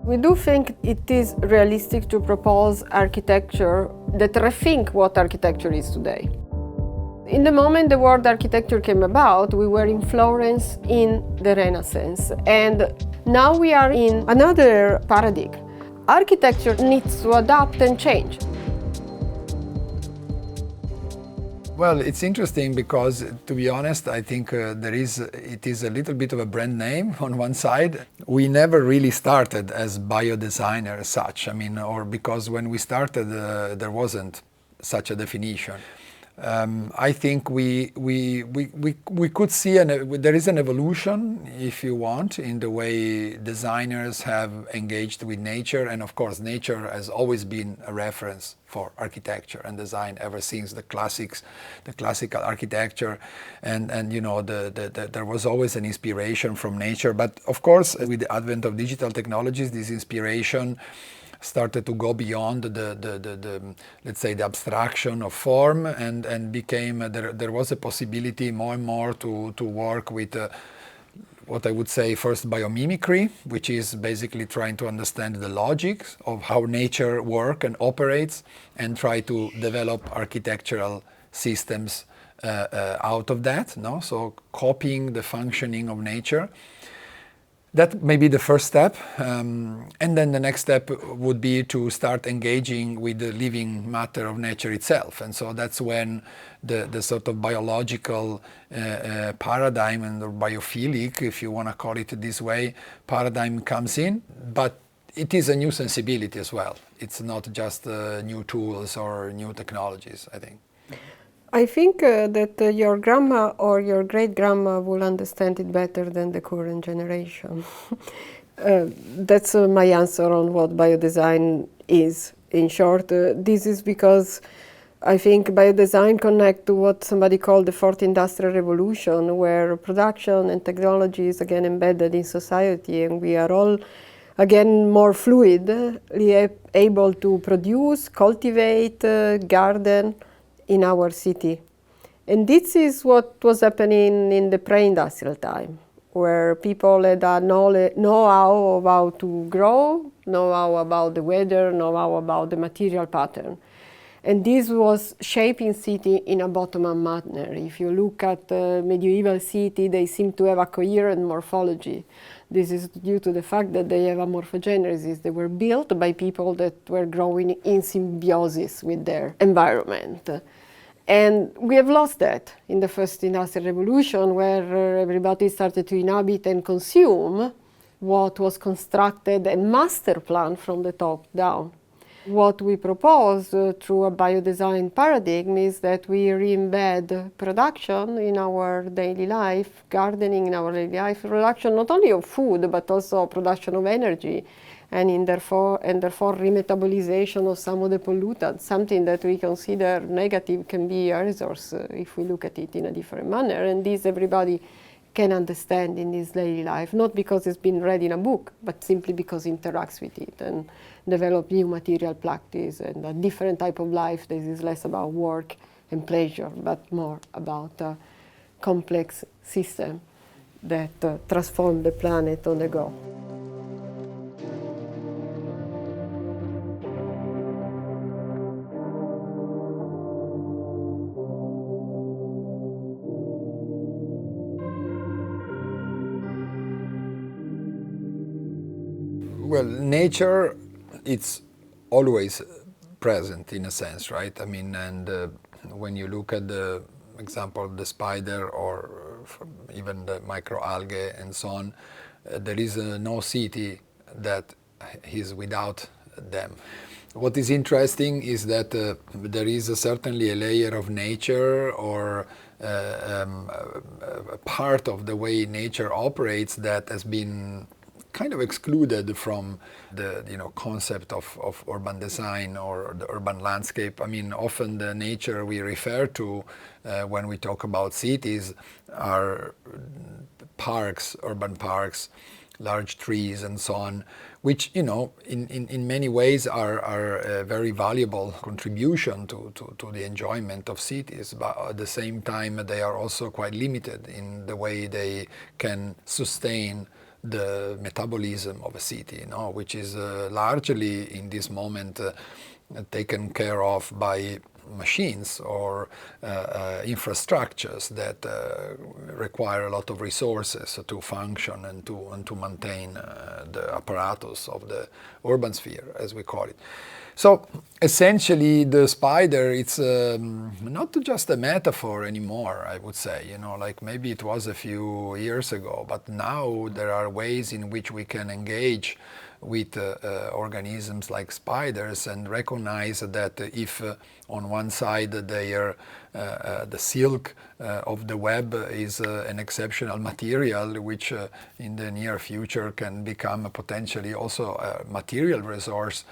We do think it is realistic to propose architecture that rethink what architecture is today. In the moment the word architecture came about, we were in Florence in the Renaissance, and now we are in another paradigm. Architecture needs to adapt and change. Well, it's interesting because, to be honest, I think it is a little bit of a brand name on one side. We never really started as biodesigner as such. I mean, or because when we started, there wasn't such a definition. I think we could see there is an evolution, if you want, in the way designers have engaged with nature, and of course nature has always been a reference for architecture and design ever since the classical architecture, and you know there was always an inspiration from nature. But of course, with the advent of digital technologies, this inspiration started to go beyond the let's say the abstraction of form, and became there was a possibility more and more to work with what I would say first biomimicry, which is basically trying to understand the logics of how nature works and operates, and try to develop architectural systems out of that. No, so copying the functioning of nature. That may be the first step, and then the next step would be to start engaging with the living matter of nature itself. And so that's when the sort of biological paradigm, and the biophilic, if you want to call it this way, paradigm comes in. But it is a new sensibility as well. It's not just new tools or new technologies, I think. I think that your grandma or your great-grandma will understand it better than the current generation. That's my answer on what biodesign is. In short, this is because I think biodesign connects to what somebody called the fourth industrial revolution, where production and technology is again embedded in society, and we are all again more fluidly able to produce, cultivate, garden in our city. And this is what was happening in the pre-industrial time, where people had a know-how of how to grow, know-how about the weather, know-how about the material pattern. And this was shaping city in a bottom-up manner. If you look at medieval city, they seem to have a coherent morphology. This is due to the fact that they have a morphogenesis. They were built by people that were growing in symbiosis with their environment. And we have lost that in the first industrial revolution, where everybody started to inhabit and consume what was constructed and master planned from the top down. What we propose through a biodesign paradigm is that we re-embed production in our daily life, gardening in our daily life, production not only of food, but also production of energy, and therefore remetabolization of some of the pollutants. Something that we consider negative can be a resource if we look at it in a different manner. And this everybody can understand in his daily life, not because it's been read in a book, but simply because it interacts with it and develop new material practice and a different type of life that is less about work and pleasure, but more about a complex system that transforms the planet on the go. Well, nature, it's always present in a sense, right? I mean, and when you look at the example of the spider or even the microalgae and so on, there is no city that is without them. What is interesting is that there is certainly a layer of nature or a part of the way nature operates that has been kind of excluded from the concept of urban design or the urban landscape. I mean, often the nature we refer to when we talk about cities are parks, urban parks, large trees and so on, which in many ways are a very valuable contribution to the enjoyment of cities, but at the same time they are also quite limited in the way they can sustain the metabolism of a city, which is largely in this moment taken care of by machines or infrastructures that require a lot of resources to function and to maintain the apparatus of the urban sphere, as we call it. So essentially the spider, it's not just a metaphor anymore, I would say, like maybe it was a few years ago, but now there are ways in which we can engage with organisms like spiders and recognize that if on one side the silk of the web is an exceptional material which in the near future can become potentially also a material resource.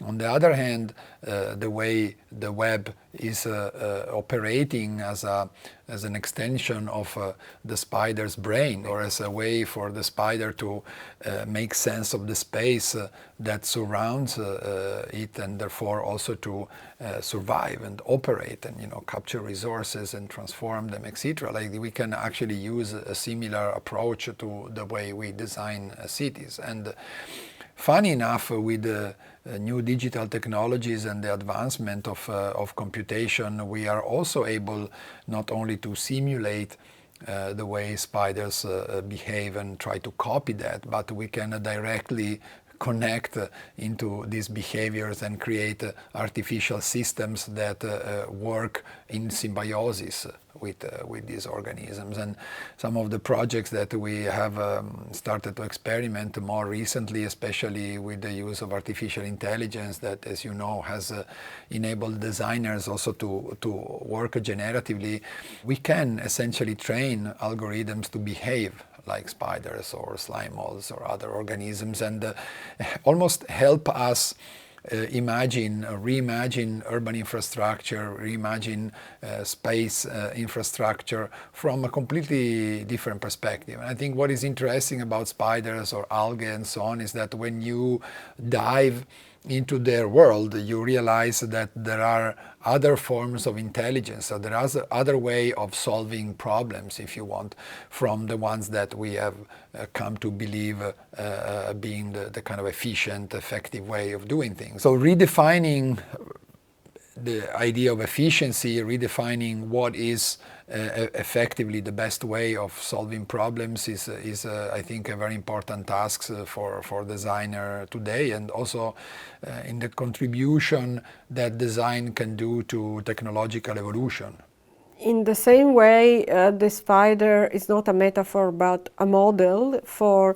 On the other hand, the way the web is operating as an extension of the spider's brain, or as a way for the spider to make sense of the space that surrounds it, and therefore also to survive and operate and capture resources and transform them, etc. Like we can actually use a similar approach to the way we design cities. And funny enough, with the new digital technologies and the advancement of computation, we are also able not only to simulate the way spiders behave and try to copy that, but we can directly connect into these behaviors and create artificial systems that work in symbiosis with these organisms. And some of the projects that we have started to experiment more recently, especially with the use of artificial intelligence that, as you know, has enabled designers also to work generatively, we can essentially train algorithms to behave like spiders or slime molds or other organisms, and almost help us reimagine urban infrastructure, reimagine space infrastructure from a completely different perspective. And I think what is interesting about spiders or algae and so on is that when you dive into their world, you realize that there are other forms of intelligence, so there is other way of solving problems, if you want, from the ones that we have come to believe being the kind of efficient, effective way of doing things. So redefining the idea of efficiency, redefining what is effectively the best way of solving problems is I think, a very important task for designer today, and also in the contribution that design can do to technological evolution. In the same way, the spider is not a metaphor but a model for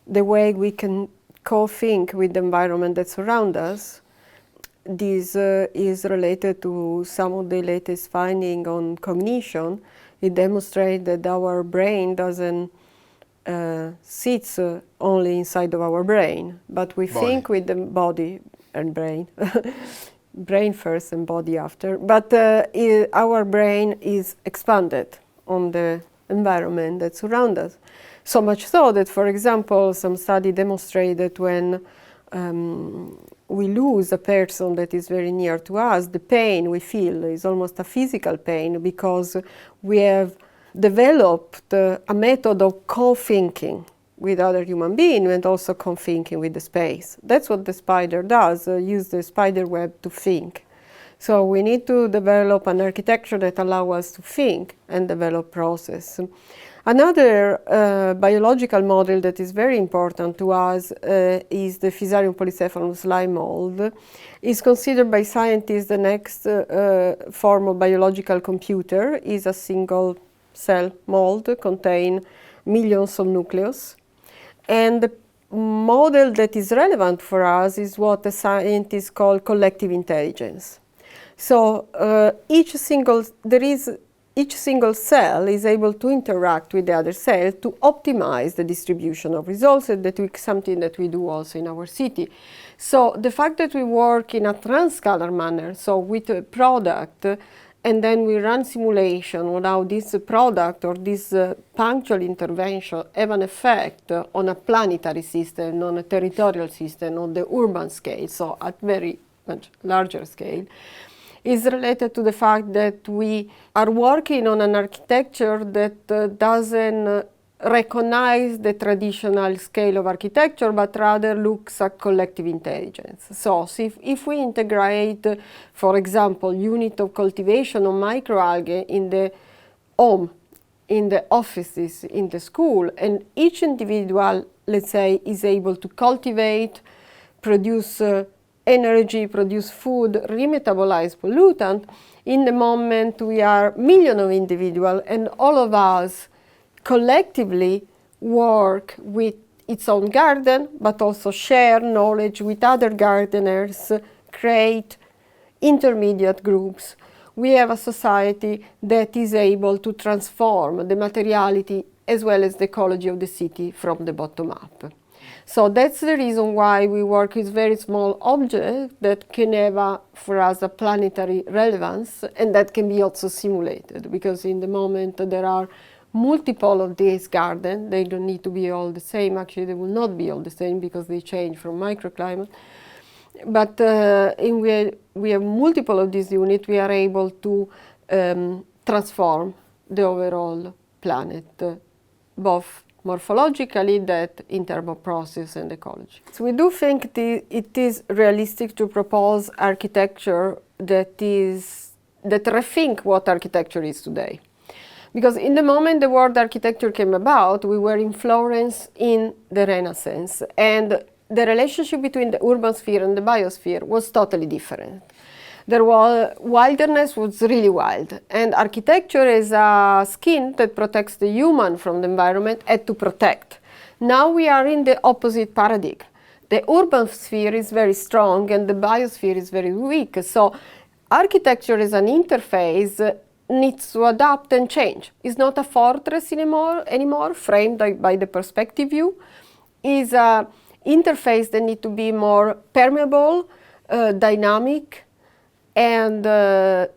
the way we can co-think with the environment that surrounds us. This is related to some of the latest findings on cognition. It demonstrates that our brain doesn't sit only inside of our brain, but we think with the body and brain. Brain first and body after. But our brain is expanded on the environment that surrounds us. So much so that, for example, some study demonstrate that when we lose a person that is very near to us, the pain we feel is almost a physical pain, because we have developed a method of co-thinking with other human beings and also co-thinking with the space. That's what the spider does, use the spider web to think. So we need to develop an architecture that allows us to think and develop process. Another biological model that is very important to us is the Fusarium polycephalum slime mold. It's considered by scientists the next form of biological computer. It's a single cell mold, contain millions of nucleus. And the model that is relevant for us is what the scientists call collective intelligence. So each single cell is able to interact with the other cell to optimize the distribution of resources. That is something that we do also in our city. So the fact that we work in a transcalar manner, so with a product, and then we run simulation on how this product or this punctual intervention have an effect on a planetary system, on a territorial system, on the urban scale, so at very much larger scale, is related to the fact that we are working on an architecture that doesn't recognize the traditional scale of architecture, but rather looks at collective intelligence. So if we integrate, for example, unit of cultivation of microalgae in the home, in the offices, in the school, and each individual, let's say, is able to cultivate, produce energy, produce food, remetabolize pollutant, in the moment we are millions of individuals and all of us collectively work with its own garden, but also share knowledge with other gardeners, create intermediate groups. We have a society that is able to transform the materiality as well as the ecology of the city from the bottom up. So that's the reason why we work with very small objects that can have, for us, a planetary relevance, and that can be also simulated, because in the moment there are multiple of these gardens. They don't need to be all the same. Actually, they will not be all the same because they change from microclimate. But we have multiple of these units. We are able to transform the overall planet, both morphologically, that in terms of process and ecology. So we do think it is realistic to propose architecture that rethink what architecture is today. Because in the moment the word architecture came about, we were in Florence in the Renaissance, and the relationship between the urban sphere and the biosphere was totally different. Wilderness was really wild, and architecture as a skin that protects the human from the environment had to protect. Now we are in the opposite paradigm. The urban sphere is very strong and the biosphere is very weak. So architecture as an interface needs to adapt and change. It's not a fortress anymore framed by the perspective view. It's an interface that needs to be more permeable, dynamic, and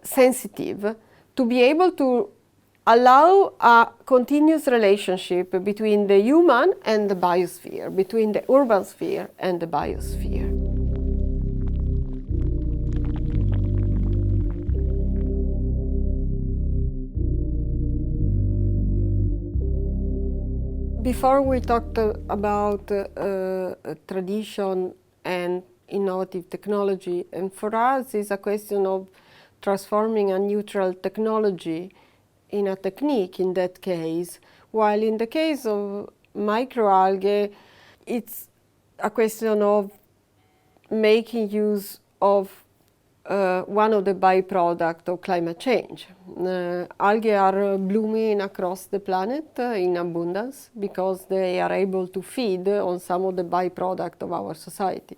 sensitive, to be able to allow a continuous relationship between the human and the biosphere, between the urban sphere and the biosphere. Before we talked about tradition and innovative technology, and for us it's a question of transforming a neutral technology in a technique in that case, while in the case of microalgae it's a question of making use of one of the byproducts of climate change. Algae are blooming across the planet in abundance because they are able to feed on some of the byproducts of our society.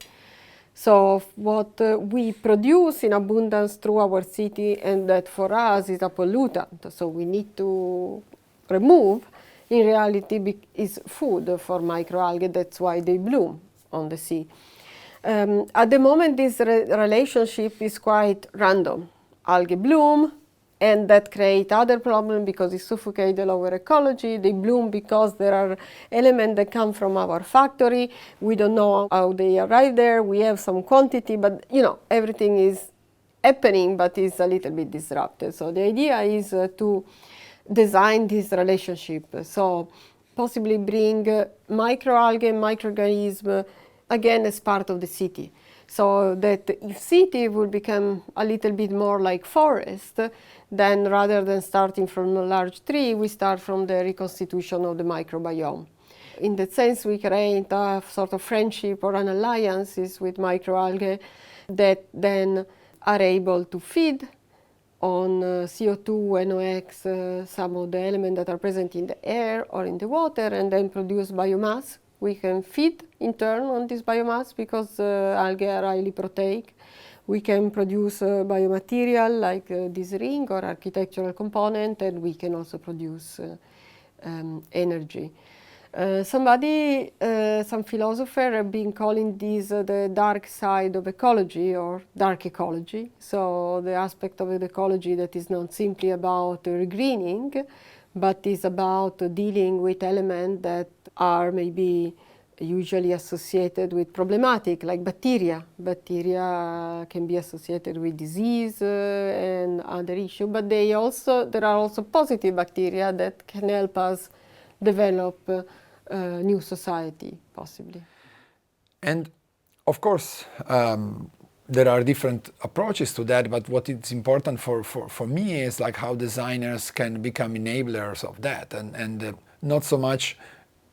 So what we produce in abundance through our city, and that for us is a pollutant, so we need to remove, in reality is food for microalgae. That's why they bloom on the sea. At the moment, this relationship is quite random. Algae bloom, and that creates other problems because it suffocates the lower ecology. They bloom because there are elements that come from our factory. We don't know how they arrive there. We have some quantity, but everything is happening, but it's a little bit disrupted. So the idea is to design this relationship. So possibly bring microalgae, microorganisms, again as part of the city. So that if city will become a little bit more like forest, then rather than starting from a large tree, we start from the reconstitution of the microbiome. In that sense, we create a sort of friendship or an alliances with microalgae that then are able to feed on CO2, NOx, some of the elements that are present in the air or in the water, and then produce biomass. We can feed in turn on this biomass because algae are highly proteic. We can produce biomaterial like this ring or architectural component, and we can also produce energy. Some philosopher have been calling this the dark side of ecology or dark ecology. So the aspect of the ecology that is not simply about regreening, but is about dealing with elements that are maybe usually associated with problematic, like bacteria. Bacteria can be associated with disease and other issues, but there are also positive bacteria that can help us develop new society, possibly. And of course, there are different approaches to that, but what is important for me is like how designers can become enablers of that, and not so much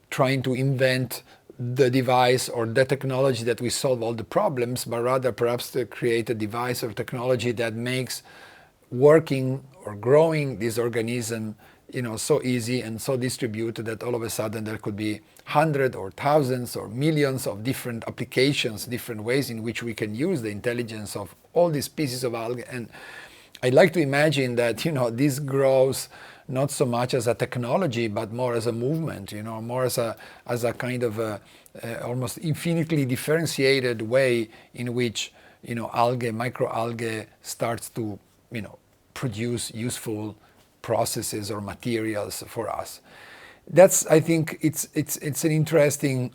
trying to invent the device or the technology that we solve all the problems, but rather perhaps to create a device or technology that makes working or growing this organism, so easy and so distributed that all of a sudden there could be hundreds or thousands or millions of different applications, different ways in which we can use the intelligence of all these species of algae. And I'd like to imagine that, this grows not so much as a technology, but more as a movement, more as a kind of almost infinitely differentiated way in which, algae, microalgae starts to, produce useful processes or materials for us. That's, I think, it's an interesting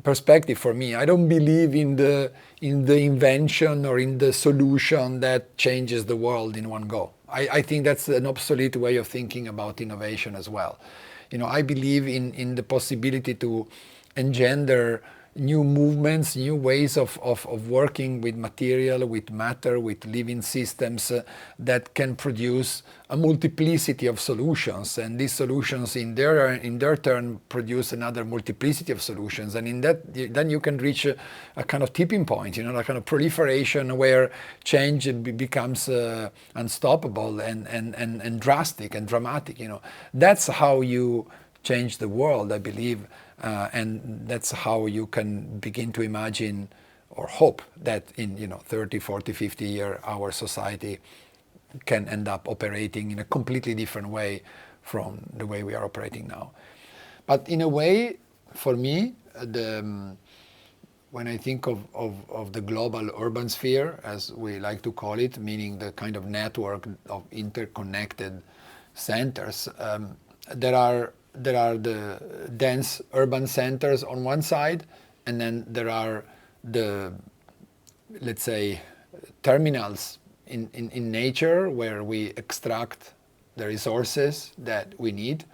perspective for me. I don't believe in the invention or in the solution that changes the world in one go. I think that's an obsolete way of thinking about innovation as well. I believe in the possibility to engender new movements, new ways of working with material, with matter, with living systems that can produce a multiplicity of solutions, and these solutions in their turn produce another multiplicity of solutions, and in that then you can reach a kind of tipping point, a kind of proliferation where change becomes unstoppable and drastic and dramatic. That's how you change the world, I believe. And that's how you can begin to imagine or hope that in 30, 40, 50 years our society can end up operating in a completely different way from the way we are operating now. But in a way, for me, when I think of the global urban sphere, as we like to call it, meaning the kind of network of interconnected centers, there are the dense urban centers on one side, and then there are the, let's say, terminals in nature where we extract the resources that we need.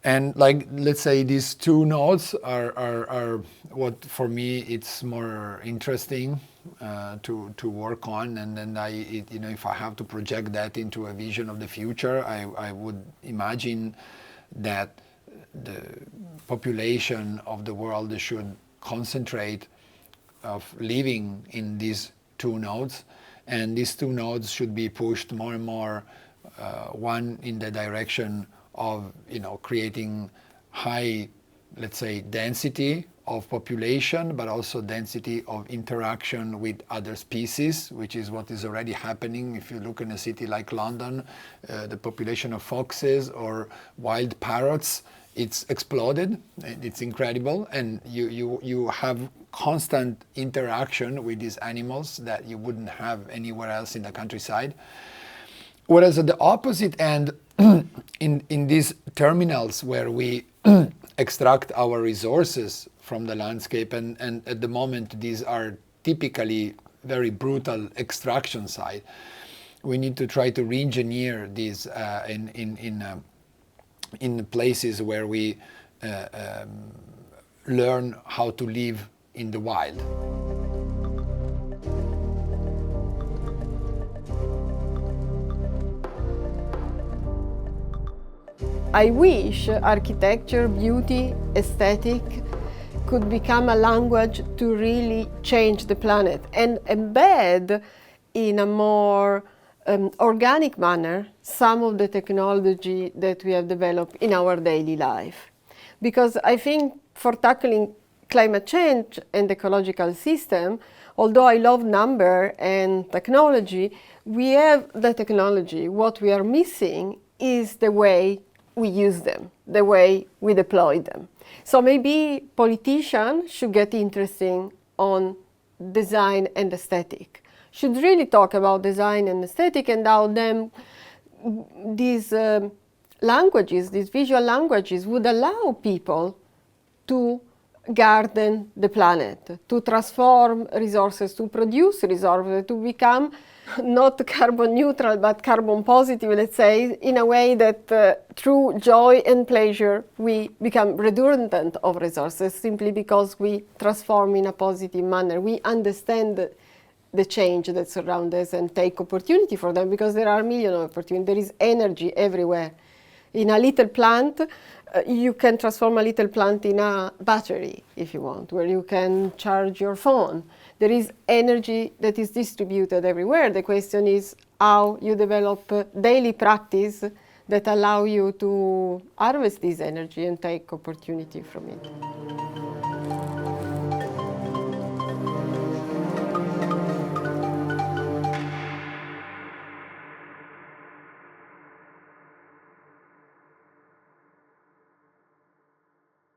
And let's say these two nodes are what for me it's more interesting to work on. And then if I have to project that into a vision of the future, I would imagine that the population of the world should concentrate of living in these two nodes, and these two nodes should be pushed more and more, one in the direction of creating high, let's say, density of population, but also density of interaction with other species, which is what is already happening. If you look in a city like London, the population of foxes or wild parrots, it's exploded. It's incredible, and you have constant interaction with these animals that you wouldn't have anywhere else in the countryside. Whereas at the opposite end, in these terminals where we extract our resources from the landscape, and at the moment these are typically very brutal extraction sites, we need to try to re-engineer these in places where we learn how to live in the wild. I wish architecture, beauty, aesthetic could become a language to really change the planet and embed in a more organic manner some of the technology that we have developed in our daily life. Because I think for tackling climate change and ecological system, although I love number and technology, we have the technology. What we are missing is the way we use them, the way we deploy them. So maybe politicians should get interesting on design and aesthetic, should really talk about design and aesthetic and how these languages, these visual languages would allow people to garden the planet, to transform resources, to produce resources, to become not carbon neutral, but carbon positive, let's say, in a way that through joy and pleasure, we become redundant of resources simply because we transform in a positive manner. We understand the change that surrounds us and take opportunity for them, because there are millions of opportunities. There is energy everywhere. In a little plant, you can transform a little plant in a battery, if you want, where you can charge your phone. There is energy that is distributed everywhere. The question is how you develop daily practice that allow you to harvest this energy and take opportunity from it.